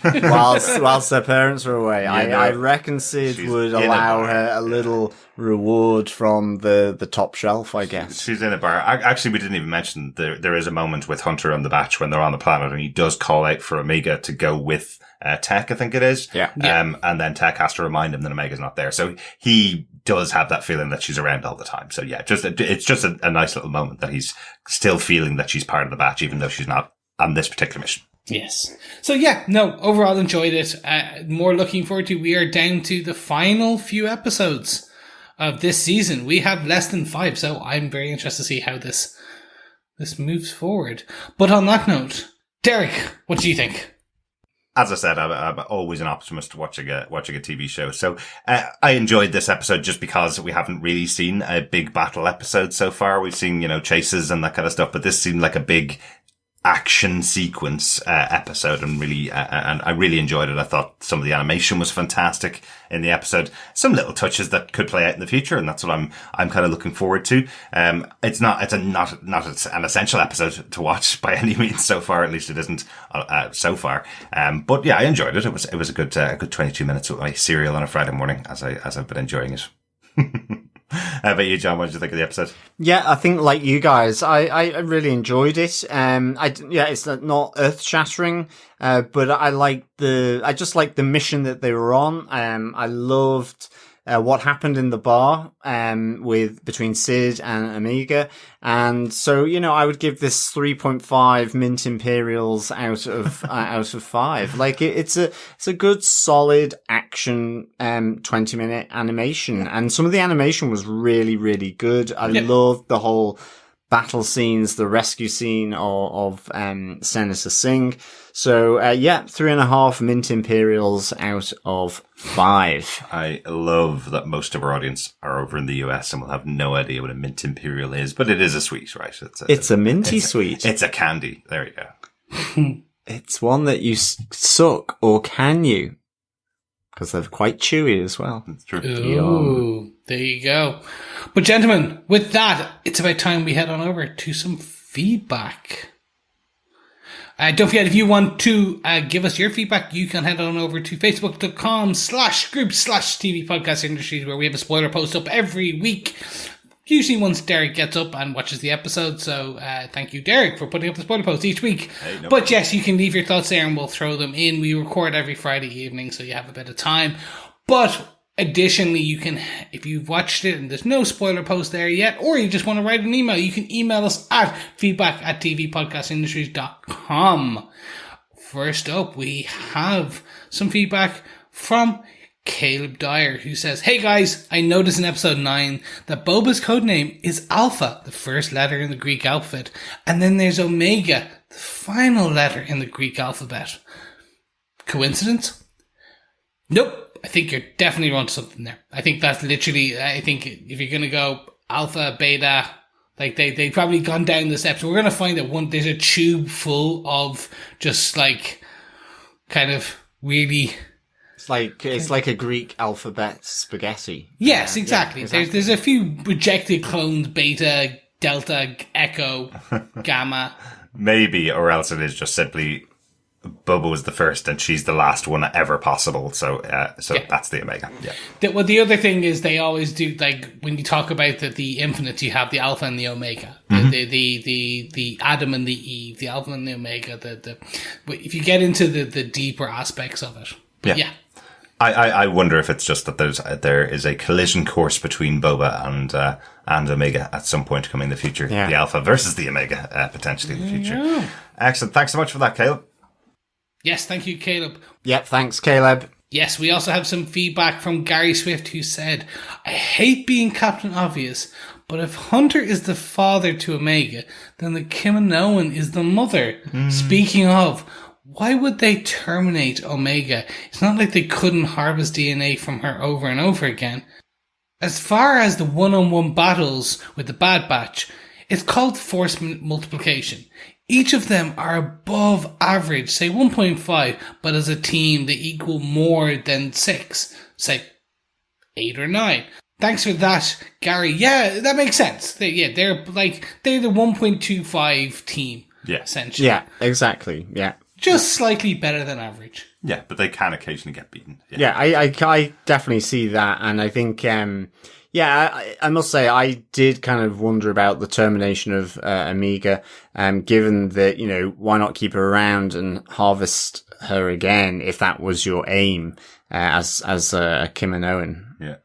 whilst their parents were away. I reckon Sid would allow her a little reward from the top shelf, I guess. She's in a bar. Actually, we didn't even mention there is a moment with Hunter on the Batch when they're on the planet, and he does call out for Omega to go with Tech, I think it is. Yeah. And then Tech has to remind him that Omega's not there. So he does have that feeling that she's around all the time. So yeah, it's just a nice little moment that he's still feeling that she's part of the Batch, even though she's not on this particular mission. Yes. So yeah, no, overall enjoyed it. More looking forward to, we are down to the final few episodes of this season. We have less than 5, so I'm very interested to see how this moves forward. But on that note, Derek, what do you think? As I said, I'm always an optimist watching a TV show. So I enjoyed this episode just because we haven't really seen a big battle episode so far. We've seen, chases and that kind of stuff, but this seemed like a big action sequence episode, and really and I really enjoyed it. I thought some of the animation was fantastic in the episode. Some little touches that could play out in the future, and that's what I'm kind of looking forward to. It's not an essential episode to watch by any means so far. At least it isn't so far. But yeah, I enjoyed it. It was a good 22 minutes with my cereal on a Friday morning, as I've been enjoying it. How about you, John? What did you think of the episode? Yeah, I think like you guys, I really enjoyed it. It's not earth shattering, but I just like the mission that they were on. I loved what happened in the bar between Sid and Omega, and so I would give this 3.5 mint imperials out of 5. Like it's a good solid action 20-minute animation, and some of the animation was really, really good. I loved the whole battle scenes, the rescue scene of Senator Singh. So 3.5 mint imperials out of 5. I love that most of our audience are over in the US and will have no idea what a mint imperial is, but it is a sweet, right? It's a minty sweet. It's a candy. There you go. It's one that you suck, or can you? Because they're quite chewy as well. It's true. Ooh, there you go. But gentlemen, with that, it's about time we head on over to some feedback. Don't forget, if you want to give us your feedback, you can head on over to facebook.com/group/TV Podcast Industries, where we have a spoiler post up every week. Usually once Derek gets up and watches the episode. So thank you, Derek, for putting up the spoiler post each week. Hey, no problem. Yes, you can leave your thoughts there and we'll throw them in. We record every Friday evening, so you have a bit of time. But additionally, you can, if you've watched it and there's no spoiler post there yet, or you just want to write an email, you can email us at feedback@tvpodcastindustries.com. First up, we have some feedback from Caleb Dyer, who says, "Hey guys, I noticed in episode 9 that Boba's codename is Alpha, the first letter in the Greek alphabet, and then there's Omega, the final letter in the Greek alphabet. Coincidence? Nope. I think you're definitely onto something there. I think that's literally, I think if you're going to go Alpha, Beta, like they've probably gone down the steps. We're going to find that there's a tube full of just like kind of really... It's like a Greek alphabet spaghetti. Yes, exactly. Yeah, exactly. There's a few rejected clones, Beta, Delta, Echo, Gamma. Maybe, or else it is just simply Boba was the first and she's the last one ever possible. So that's the Omega. Yeah. The other thing is they always do, like when you talk about the infinites, you have the Alpha and the Omega, the Adam and the Eve, the Alpha and the Omega. If you get into the deeper aspects of it, yeah. I wonder if it's just that there is a collision course between Boba and Omega at some point coming in the future. Yeah. The Alpha versus the Omega potentially in the future. Yeah. Excellent. Thanks so much for that, Caleb. Yes, thank you, Caleb. Yep, thanks, Caleb. Yes, we also have some feedback from Gary Swift, who said, "I hate being Captain Obvious, But if Hunter is the father to Omega, then the Kimanoan is the mother. Speaking of, why would they terminate Omega? It's not like they couldn't harvest DNA from her over and over again. As far as the one-on-one battles with the Bad Batch, it's called force multiplication. Each of them are above average, say 1.5, but as a team they equal more than 6, say 8 or 9. Thanks for that, Gary. Yeah, that makes sense. They're the 1.25 team, essentially. Yeah, exactly. Yeah. Just slightly better than average. Yeah, but they can occasionally get beaten. Yeah, I definitely see that. And I think, I must say, I did kind of wonder about the termination of Omega, given that, why not keep her around and harvest her again if that was your aim as a Kimanoan. Yeah.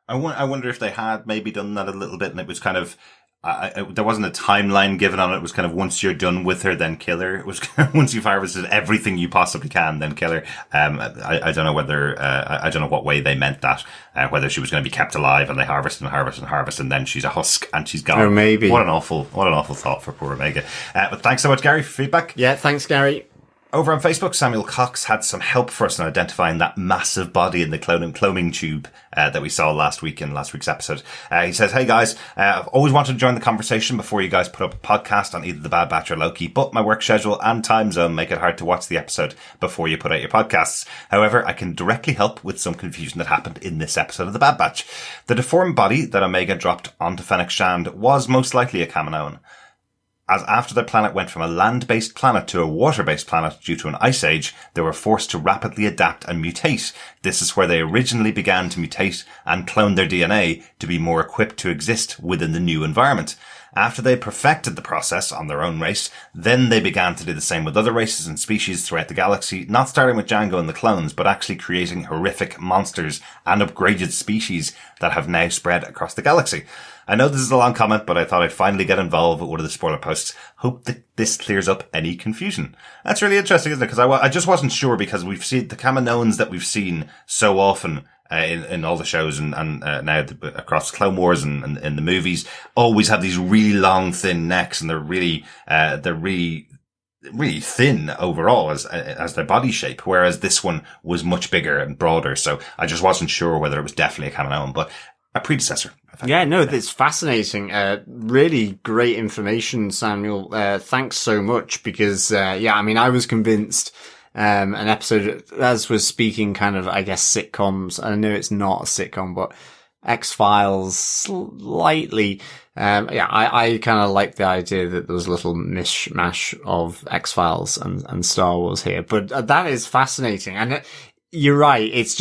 I wonder if they had maybe done that a little bit and it was kind of, there wasn't a timeline given on it. It was kind of once you're done with her, then kill her. It was kind of once you've harvested everything you possibly can, then kill her. I don't know whether, I don't know what way they meant that, whether she was going to be kept alive and they harvest and harvest and harvest and then she's a husk and she's gone. Oh, maybe. What an awful thought for poor Omega. But thanks so much, Gary, for feedback. Yeah, thanks, Gary. Over on Facebook, Samuel Cox had some help for us in identifying that massive body in the cloning tube that we saw last week in last week's episode. He says, "Hey guys, I've always wanted to join the conversation before you guys put up a podcast on either The Bad Batch or Loki, but my work schedule and time zone make it hard to watch the episode before you put out your podcasts. However, I can directly help with some confusion that happened in this episode of The Bad Batch. The deformed body that Omega dropped onto Fennec Shand was most likely a Kaminoan. As after their planet went from a land-based planet to a water-based planet due to an ice age, they were forced to rapidly adapt and mutate. This is where they originally began to mutate and clone their DNA to be more equipped to exist within the new environment. After they perfected the process on their own race, then they began to do the same with other races and species throughout the galaxy, not starting with Django and the clones, but actually creating horrific monsters and upgraded species that have now spread across the galaxy. I know this is a long comment, but I thought I'd finally get involved with one of the spoiler posts. Hope that this clears up any confusion." That's really interesting, isn't it? Because I just wasn't sure, because we've seen the Kaminoans that we've seen so often in all the shows and now across Clone Wars and in the movies, always have these really long, thin necks, and they're really thin overall as their body shape, whereas this one was much bigger and broader. So I just wasn't sure whether it was definitely a Kaminoan, but a predecessor. Yeah, no, it's fascinating. Really great information, Samuel. Thanks so much, because, I was convinced, an episode, as was speaking kind of, I guess, sitcoms. I know it's not a sitcom, but X-Files slightly. I kind of like the idea that there was a little mishmash of X-Files and Star Wars here, but that is fascinating. And you're right. It's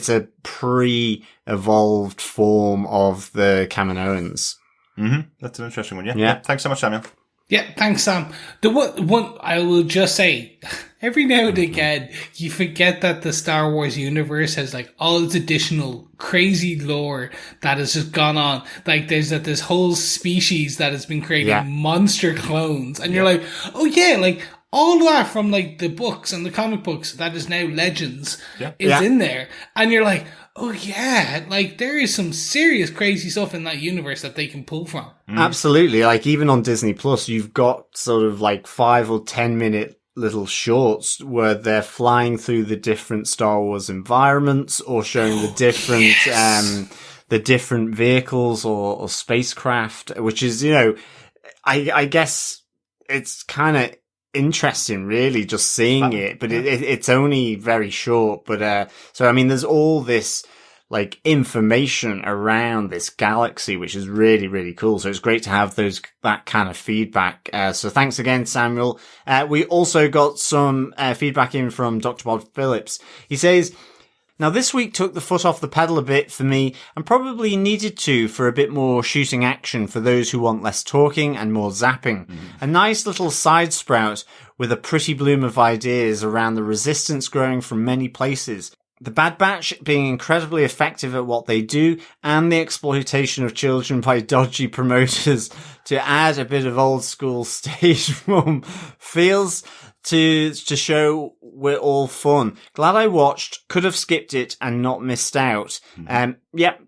a pre-evolved form of the Kaminoans. Mm-hmm. That's an interesting one. Yeah. Yeah. Thanks so much, Samuel. Yeah, thanks, Sam. The one I will just say, every now and again, you forget that the Star Wars universe has like all its additional crazy lore that has just gone on. Like there's this whole species that has been creating monster clones, and you're like, oh yeah, like all that from like the books and the comic books that is now Legends is in there, and you're like, oh yeah, like there is some serious crazy stuff in that universe that they can pull from. Absolutely. Like even on Disney Plus, you've got sort of like 5 or 10 minute little shorts where they're flying through the different Star Wars environments or showing the different vehicles or spacecraft, which is, I guess it's kind of interesting really just seeing it, but it's only very short. But so I mean there's all this like information around this galaxy, which is really, really cool. So it's great to have that kind of feedback. So thanks again, Samuel. We also got some feedback in from Dr. Bob Phillips. He says, "Now this week took the foot off the pedal a bit for me, and probably needed to for a bit more shooting action for those who want less talking and more zapping. A nice little side sprout with a pretty bloom of ideas around the resistance growing from many places. The Bad Batch being incredibly effective at what they do, and the exploitation of children by dodgy promoters to add a bit of old school stage form feels to show we're all fun. Glad I watched, could have skipped it and not missed out."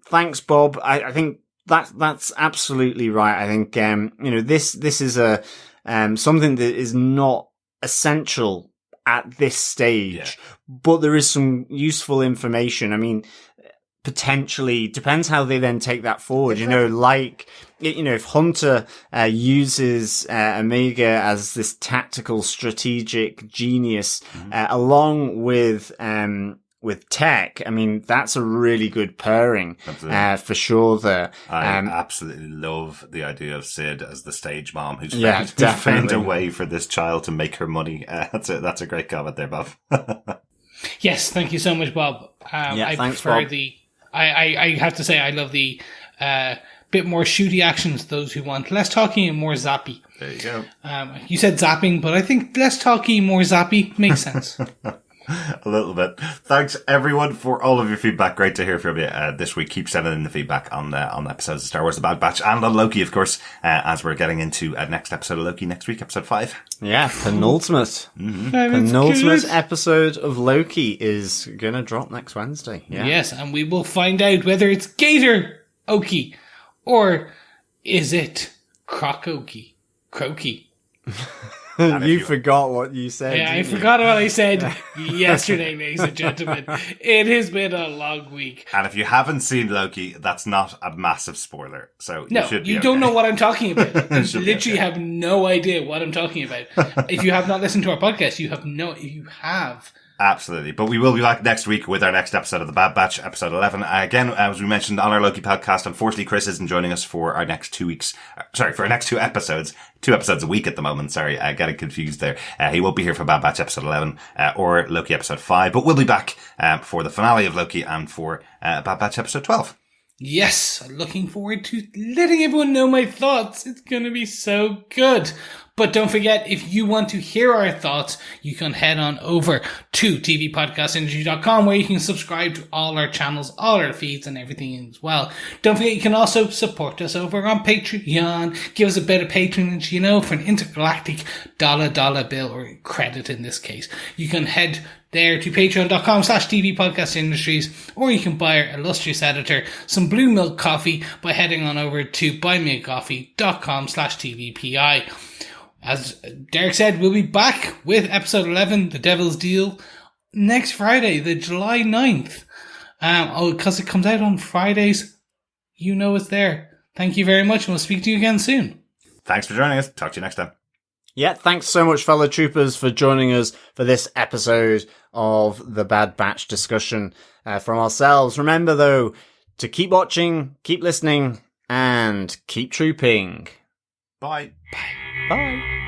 Thanks, Bob. I think That's absolutely right. I think, this is a, something that is not essential at this stage, but there is some useful information. I mean, potentially depends how they then take that forward. If Hunter uses Omega as this tactical strategic genius along with Tech, I mean, that's a really good pairing for sure there. I absolutely love the idea of Sid as the stage mom who's definitely found a way for this child to make her money. That's a great comment there, Bob. Yes, thank you so much, Bob. I thanks, prefer Bob. I have to say, I love the bit more shooty actions, those who want less talking and more zappy. There you go. You said zapping, but I think less talky, more zappy makes sense. A little bit. Thanks everyone for all of your feedback. Great to hear from you this week. Keep sending in the feedback on episodes of Star Wars: The Bad Batch and on Loki, of course, as we're getting into next episode of Loki next week, episode 5. Yeah, penultimate. Episode of Loki is gonna drop next Wednesday. Yeah. Yes, and we will find out whether it's Gator Oki or is it Croaky. You forgot what you said. Yeah, I didn't you? forgot what I said yesterday, ladies and gentlemen. It has been a long week. And if you haven't seen Loki, that's not a massive spoiler. So You don't know what I'm talking about. You Should be literally have no idea what I'm talking about. If you have not listened to our podcast, you have. Absolutely. But we will be back next week with our next episode of The Bad Batch, episode 11. Again, as we mentioned on our Loki podcast, unfortunately, Chris isn't joining us for our next 2 weeks. For our next 2 episodes. 2 episodes a week at the moment. Sorry, getting confused there. He won't be here for Bad Batch episode 11, or Loki episode 5, but we'll be back, for the finale of Loki and for, Bad Batch episode 12. Yes, I'm looking forward to letting everyone know my thoughts. It's going to be so good. But don't forget, if you want to hear our thoughts, you can head on over to tvpodcastindustry.com, where you can subscribe to all our channels, all our feeds and everything as well. Don't forget, you can also support us over on Patreon. Give us a bit of patronage, for an intergalactic dollar bill, or credit in this case. You can head there to patreon.com/tvpodcastindustries, or you can buy our illustrious editor some blue milk coffee by heading on over to buymeacoffee.com/tvpi. As Derek said, we'll be back with episode 11, The Devil's Deal, next Friday, the July 9th. Because it comes out on Fridays, it's there. Thank you very much, and we'll speak to you again soon. Thanks for joining us. Talk to you next time. Yeah, thanks so much, fellow troopers, for joining us for this episode of the Bad Batch discussion from ourselves. Remember, though, to keep watching, keep listening, and keep trooping. Bye. Bye.